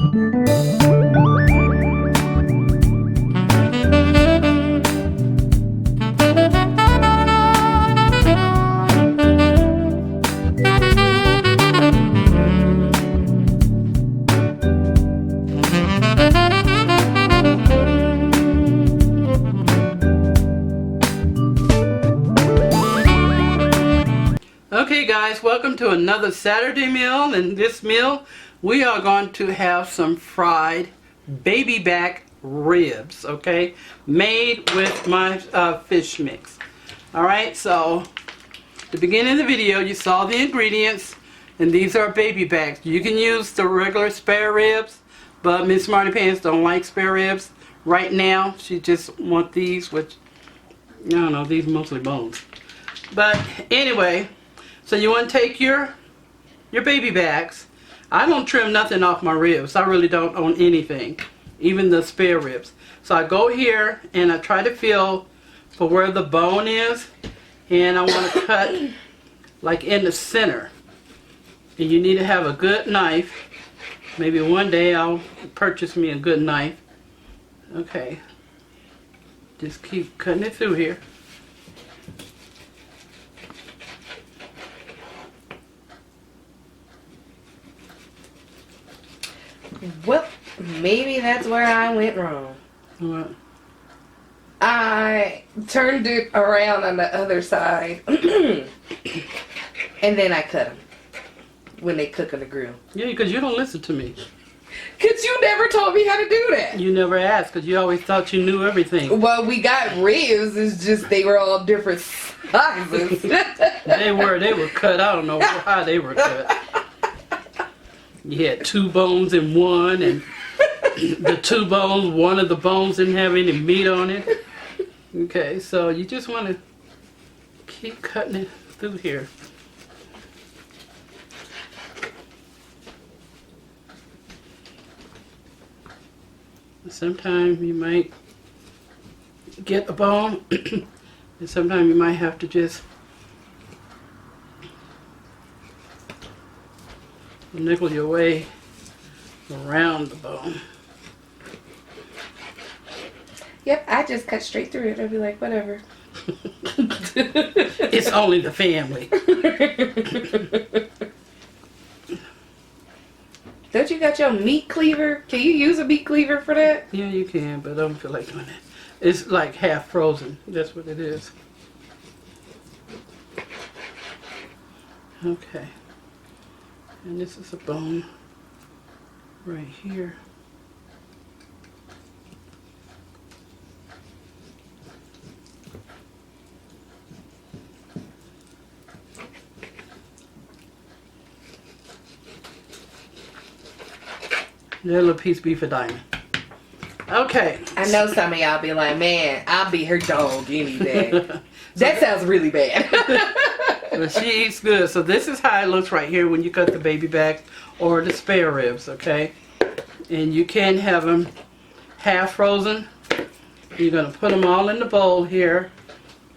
Okay guys, welcome to another Saturday meal. In this meal we are going to have some fried baby back ribs, okay, made with my fish mix. Alright, so at the beginning of the video you saw the ingredients, and these are baby backs. You can use the regular spare ribs, but Miss Smarty Pants don't like spare ribs right now. She just wants these, which I don't know, these mostly bones. But anyway, so you want to take your baby backs. I don't trim nothing off my ribs. I really don't on anything, even the spare ribs. So I go here and I try to feel for where the bone is, and I want to cut like in the center. And you need to have a good knife. Maybe one day I'll purchase me a good knife. Okay, just keep cutting it through here. Well, maybe that's where I went wrong. What? I turned it around on the other side, and then I cut them when they cook on the grill. Yeah, because you don't listen to me. Because you never told me how to do that. You never asked, because you always thought you knew everything. Well, we got ribs. It's just they were all different sizes. They were cut. I don't know how they were cut. You had two bones in one, and the two bones, one of the bones didn't have any meat on it. Okay, so you just want to keep cutting it through here. Sometimes you might get a bone, and sometimes you might have to just nickel your way around the bone. Yep, I just cut straight through it. I'd be like, whatever. It's only the family. Don't you got your meat cleaver? Can you use a meat cleaver for that? Yeah, you can, but I don't feel like doing it. It's like half frozen. That's what it is. Okay. And this is a bone right here. That little piece be for Diamond. Okay. I know some of y'all be like, man, I'll be her dog any day. That sounds really bad. But she eats good. So this is how it looks right here when you cut the baby back or the spare ribs, okay? And you can have them half frozen. You're going to put them all in the bowl here.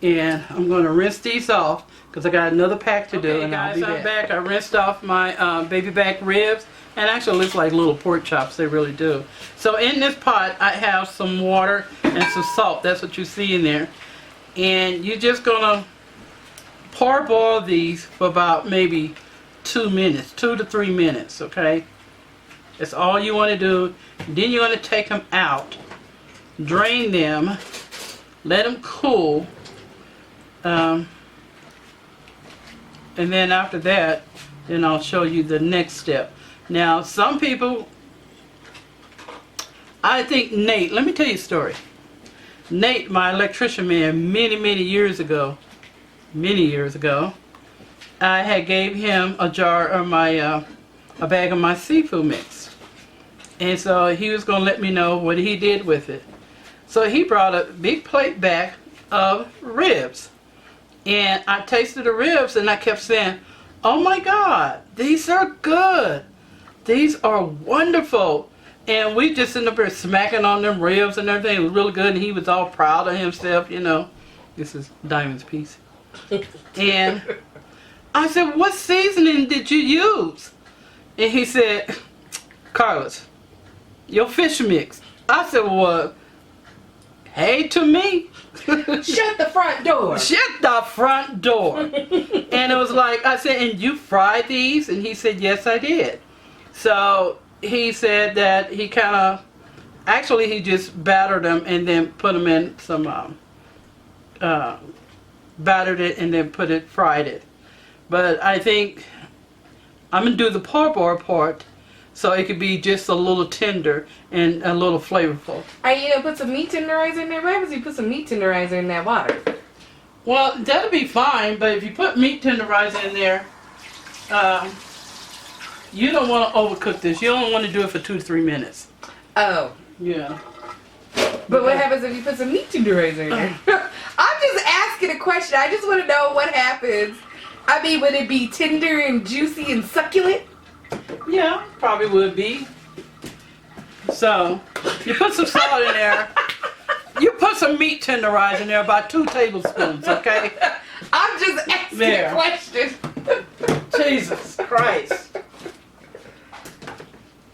And I'm going to rinse these off because I got another pack to do. Okay, and guys, I'm back. I rinsed off my baby back ribs. And actually looks like little pork chops. They really do. So in this pot I have some water and some salt. That's what you see in there. And you're just going to parboil these for about maybe 2 minutes, 2 to 3 minutes, okay? That's all you want to do. Then you're going to take them out, drain them, let them cool, and then after that, then I'll show you the next step. Now, some people, I think Nate, let me tell you a story. Nate, my electrician man, many years ago, I had gave him a jar of my, a bag of my seafood mix. And so he was going to let me know what he did with it. So he brought a big plate back of ribs. And I tasted the ribs and I kept saying, oh my God, these are good. These are wonderful. And we just ended up here smacking on them ribs and everything. It was really good, and he was all proud of himself, you know. This is Diamond's piece. And I said, what seasoning did you use? And he said, Carliss, your fish mix. I said, well, hey to me. Shut the front door. Shut the front door. And it was like, I said, and you fried these? And he said, yes, I did. So he said that he kind of, actually he just battered them and then put them in some, battered it and then fried it. But I think I'm going to do the parboil part so it could be just a little tender and a little flavorful. Are you going to put some meat tenderizer in there? What happens if you put some meat tenderizer in that water? Well, that'll be fine, but if you put meat tenderizer in there, you don't want to overcook this. You don't want to do it for 2 to 3 minutes. Oh. Yeah. But what happens if you put some meat tenderizer in there? I'm just asking a question. I just want to know what happens. I mean, would it be tender and juicy and succulent? Yeah, probably would be. So, you put some salt in there. You put some meat tenderizer in there, about 2 tablespoons, okay? I'm just asking a question. Jesus Christ.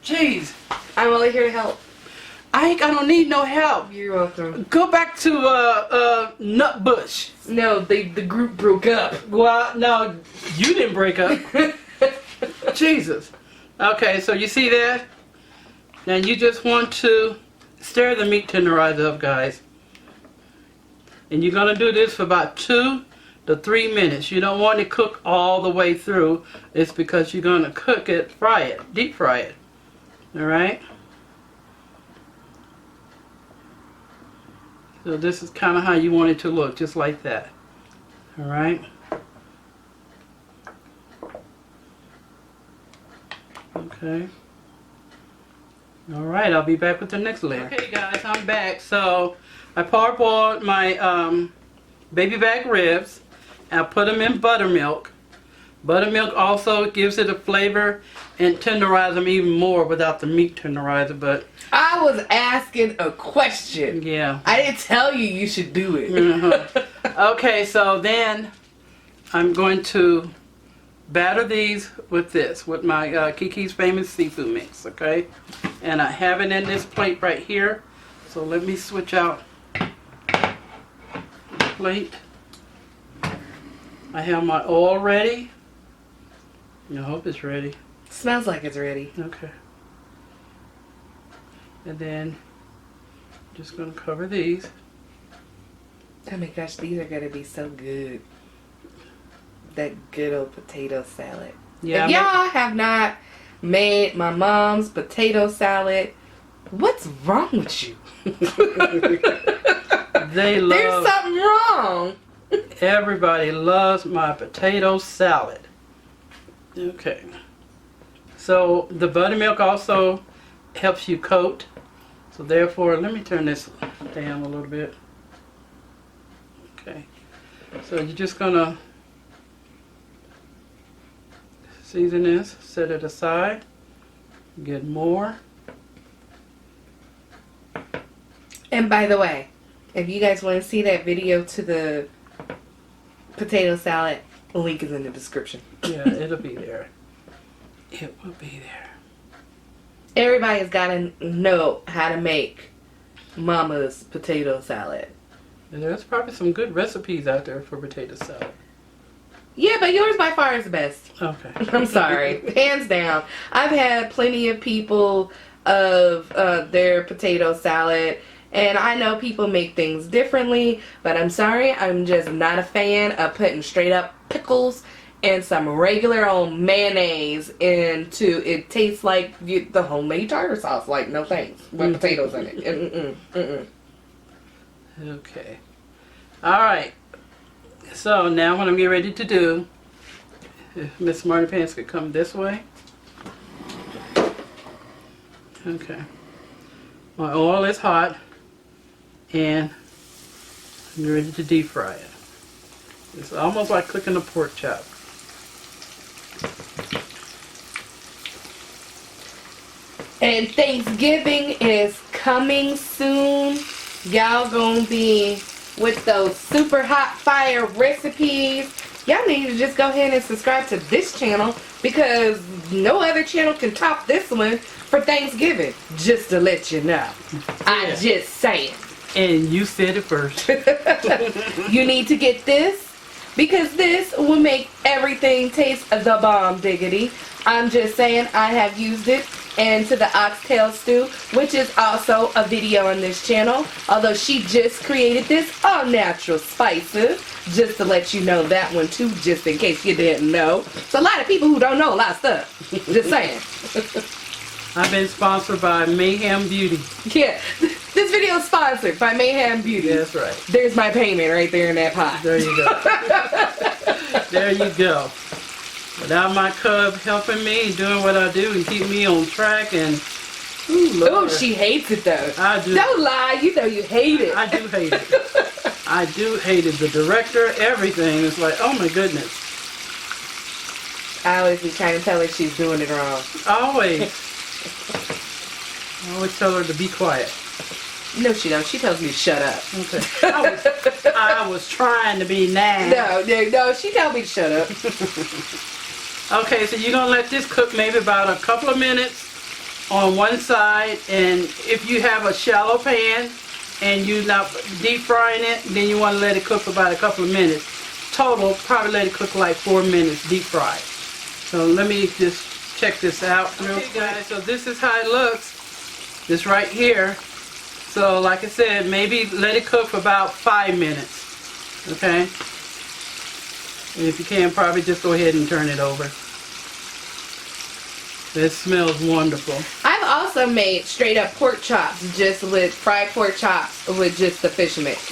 Jeez. I'm only here to help. I don't need no help. You're welcome. Go back to Nutbush. No, the group broke up. Well, no, you didn't break up. Jesus. Okay, so you see that? And you just want to stir the meat tenderizer up, guys. And you're going to do this for about 2 to 3 minutes. You don't want to cook all the way through. It's because you're going to cook it, fry it, deep fry it. Alright? So this is kind of how you want it to look, just like that. Alright? Okay. Alright, I'll be back with the next layer. Okay guys, I'm back. So I parboiled my baby back ribs. I put them in buttermilk. Buttermilk also gives it a flavor and tenderize them even more without the meat tenderizer, but I was asking a question. yeah. I didn't tell you you should do it. Okay, so then I'm going to batter these with this, with my Kiki's Famous Seafood Mix, okay? And I have it in this plate right here. So let me switch out the plate. I have my oil ready. I hope it's ready. Smells like it's ready. Okay. And then just gonna cover these. Oh my gosh, these are gonna be so good. That good old potato salad. Yeah. If y'all have not made my mom's potato salad, what's wrong with you? They love. There's something wrong. Everybody loves my potato salad. Okay. So the buttermilk also helps you coat. So therefore, let me turn this down a little bit. Okay. So you're just gonna season this, set it aside, get more. And by the way, if you guys want to see that video to the potato salad, the link is in the description. Yeah, it'll be there. It will be there. Everybody's got to know how to make mama's potato salad. And there's probably some good recipes out there for potato salad. Yeah, but yours by far is the best. Okay. I'm sorry. Hands down. I've had plenty of people of their potato salad, and I know people make things differently, but I'm sorry, I'm just not a fan of putting straight up pickles and some regular old mayonnaise into it. Tastes like the homemade tartar sauce. Like, no thanks. With potatoes in it. Okay. Alright. So now what I'm getting ready to do, if Miss Smarty Pants could come this way. Okay. My oil is hot and I'm ready to deep fry it. It's almost like cooking a pork chop. And Thanksgiving is coming soon. Y'all gonna be with those super hot fire recipes. y'all need to just go ahead and subscribe to this channel because no other channel can top this one for Thanksgiving. Just to let you know. I'm just saying. And you said it first. You need to get this because this will make everything taste the bomb diggity. I'm just saying, I have used it into the oxtail stew, which is also a video on this channel. Although she just created this all natural spices. Just to let you know that one too, just in case you didn't know. So a lot of people who don't know a lot of stuff. Just saying. I've been sponsored by Mayhem Beauty. Yeah, this video is sponsored by Mayhem Beauty. That's right. There's my payment right there in that pot. There you go. There you go. Without my cub helping me, doing what I do and keep me on track, and oh, she hates it though. I do. Don't lie, you know you hate it. I do hate it. I do hate it. The director, everything. It's like, oh my goodness. I always be trying to tell her she's doing it wrong. Always. I always tell her to be quiet. No, she don't. She tells me to shut up. Okay. I was trying to be nice. No, she tells me to shut up. Okay, so you're going to let this cook maybe about a couple of minutes on one side. And if you have a shallow pan and you're not deep frying it, then you want to let it cook for about a couple of minutes. Total, probably let it cook like 4 minutes deep fried. So let me just check this out real quick. Guys, so this is how it looks. This right here. So like I said, maybe let it cook for about 5 minutes. Okay? And if you can, probably just go ahead and turn it over. It smells wonderful. I've also made straight up pork chops, just with fried pork chops with just the fish mix.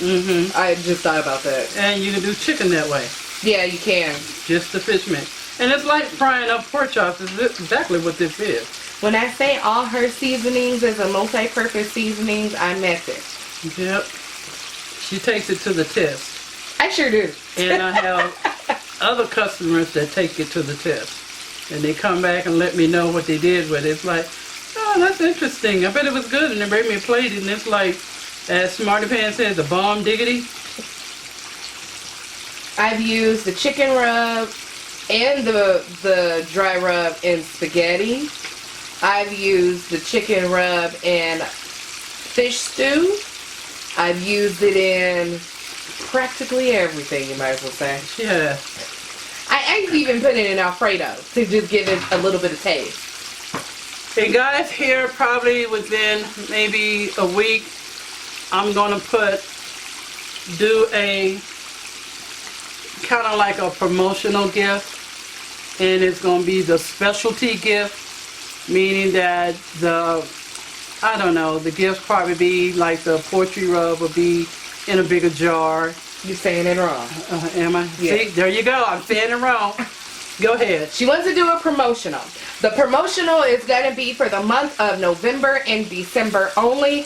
I just thought about that. And you can do chicken that way. Yeah, you can. Just the fish mix. And it's like frying up pork chops. Is exactly what this is. When I say all her seasonings is a multi-purpose seasonings, I meant it. Yep. She takes it to the test. I sure do. And I have other customers that take it to the test. And they come back and let me know what they did with it. It's like, oh, that's interesting. I bet it was good. And they bring me a plate, and it's like, as Smarty Pants says, the bomb diggity. I've used the chicken rub and the dry rub in spaghetti. I've used the chicken rub in fish stew. I've used it in practically everything, you might as well say. Yeah. I even put it in Alfredo to just give it a little bit of taste. Hey guys, here probably within maybe a week, I'm going to do a kind of like a promotional gift. And it's going to be the specialty gift, meaning that the gift probably be like the poultry rub will be in a bigger jar. You're saying it wrong. Am I? Yeah. See, there you go. I'm saying it wrong. Go ahead. She wants to do a promotional. The promotional is going to be for the month of November and December only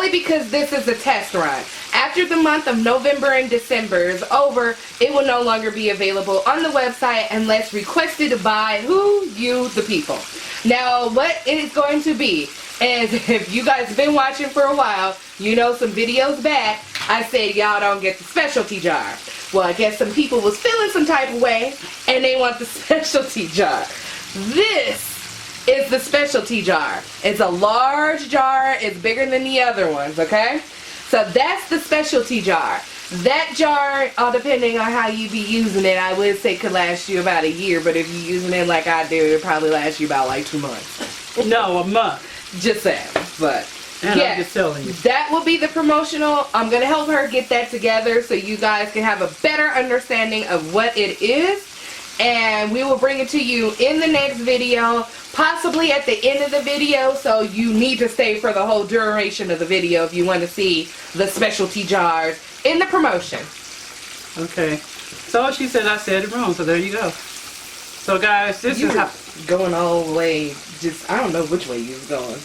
because this is a test run. After the month of November and December is over, it will no longer be available on the website unless requested by you, the people. Now, what it is going to be is, if you guys have been watching for a while, you know some videos back, I said y'all don't get the specialty jar. Well, I guess some people was feeling some type of way and they want the specialty jar. This is the specialty jar. It's a large jar. It's bigger than the other ones, okay? So that's the specialty jar. That jar, all depending on how you be using it, I would say could last you about a year, but if you're using it like I do, it'll probably last you about like 2 months. No, a month. Just saying, but And yes, I'm just telling you. that will be the promotional. I'm going to help her get that together so you guys can have a better understanding of what it is. And we will bring it to you in the next video, possibly at the end of the video. So you need to stay for the whole duration of the video if you want to see the specialty jars in the promotion. Okay. So she said I said it wrong, so there you go. So guys, this You is were how... going all the way, just, I don't know which way you was going.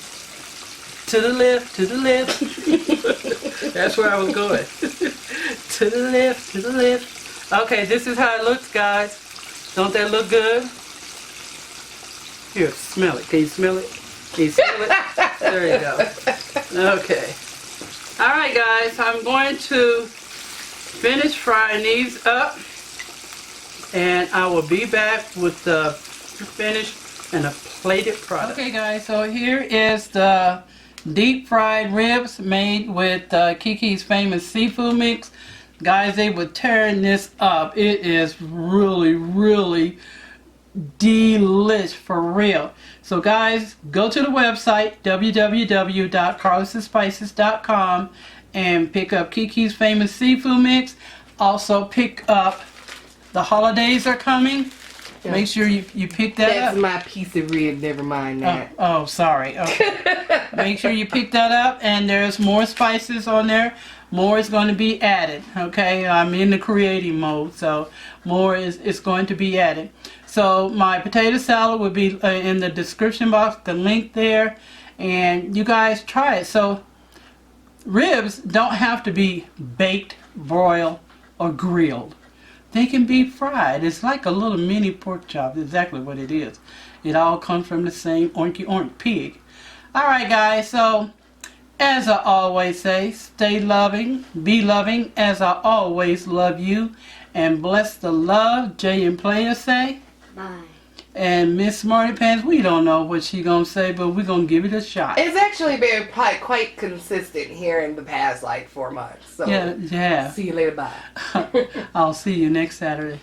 To the left, to the left. That's where I was going. To the left, to the left. Okay, this is how it looks, guys. Don't that look good? Here, smell it. Can you smell it? Can you smell it? There you go. Okay. Alright, guys. I'm going to finish frying these up. And I will be back with the finished and a plated product. Okay guys, so here is the deep fried ribs made with Kiki's famous seafood mix. Guys, they were tearing this up. It is really, really delish for real. So guys, go to the website www.carlissspices.com and pick up Kiki's famous seafood mix. Also pick up, the holidays are coming. Yeah. Make sure you pick that up. That's my piece of rib, never mind that. Oh, sorry. Okay. Make sure you pick that up, and there's more spices on there. More is going to be added. Okay, I'm in the creating mode, so more is going to be added. So my potato salad will be in the description box, the link there, and you guys try it. So ribs don't have to be baked, broiled, or grilled. They can be fried. It's like a little mini pork chop. Exactly what it is. It all comes from the same oinky oink pig. Alright guys, so as I always say, stay loving, be loving as I always love you, and bless the love. Jay and Player say bye. And Miss Smarty Pants, we don't know what she gonna say, but we're gonna give it a shot. It's actually been quite consistent here in the past like 4 months. So yeah. see you later, bye. I'll see you next Saturday.